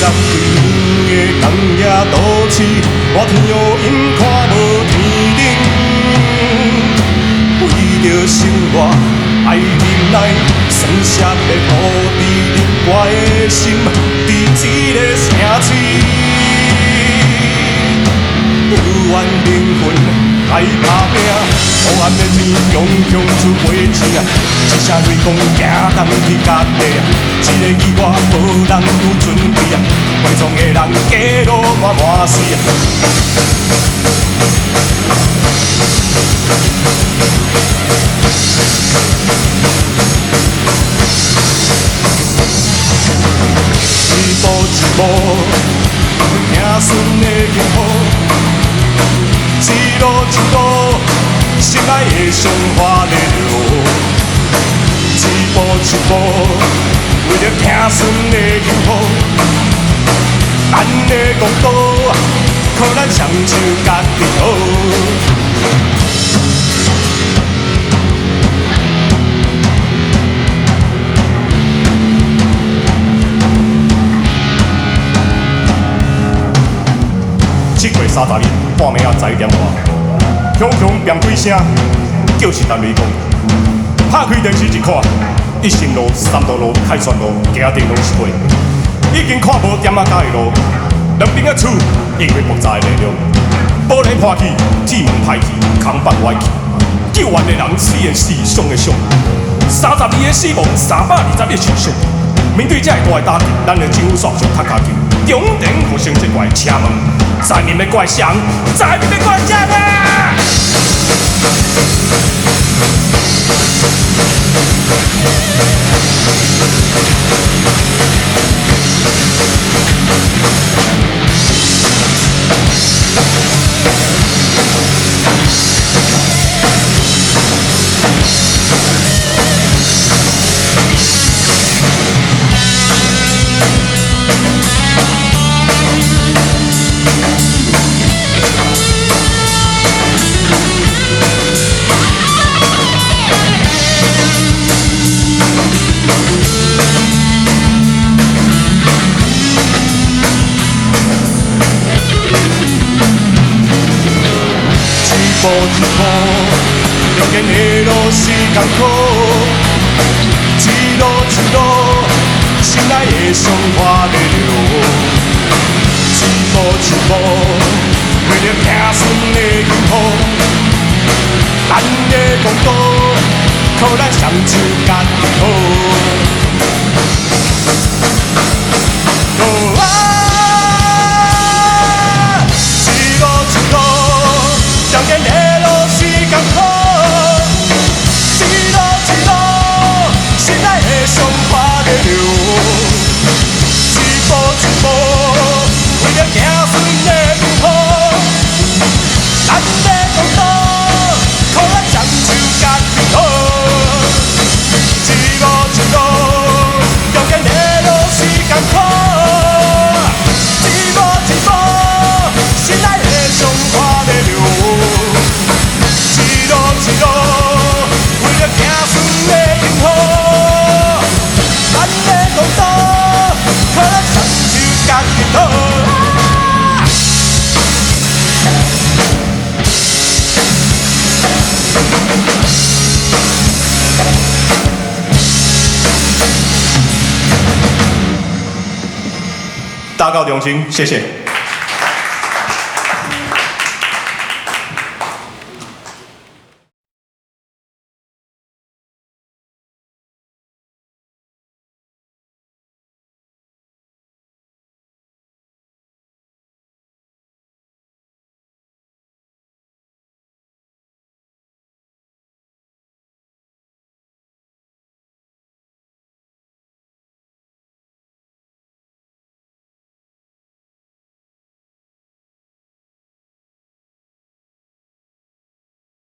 人对远的工业都市，我天有阴看无天顶，为着生活爱忍耐，酸涩的土地，我的心伫一个城市，有缘灵魂。来打拼，黑暗的天强强出袂醒，一声雷公行动去甲地，一个意外无人有准备，会创的人加路满满死。一步一步，行顺的幸福。一路一路，心爱的伤花在流。一步一步，为着行顺的幸福，咱的国度，靠咱双手家己好。7月30日半暝啊11点外，强强变几声，叫是陈雷公。拍开电视一看，一心路、三道路、凯旋路，行程拢是火，已经看无点仔角的路，两边的厝因为爆炸的力量，玻璃破去，铁门歹去，空板歪去，救援的人死的死，伤的伤，32个死亡，320个受伤。面对这个大的打击，咱的政府煞上较加紧，中电复兴这块车门，在面要怪谁？在面要怪谁啊？一步一步，中间的路是艰苦，一路一路，心爱的伤花在流。一步一步，为着行顺的幸福，咱的国度，靠咱双手家己好。中间的路是艰苦，一路一路，心爱的伤花在流。一步一步，为着行顺的幸福，咱的国度，靠咱双手家己好。一路一路，中间的路是艰苦，一步一步，心爱的伤花在流。一路，为了行顺的幸福，咱的国度，靠咱双手家己好。大告永兴，谢谢。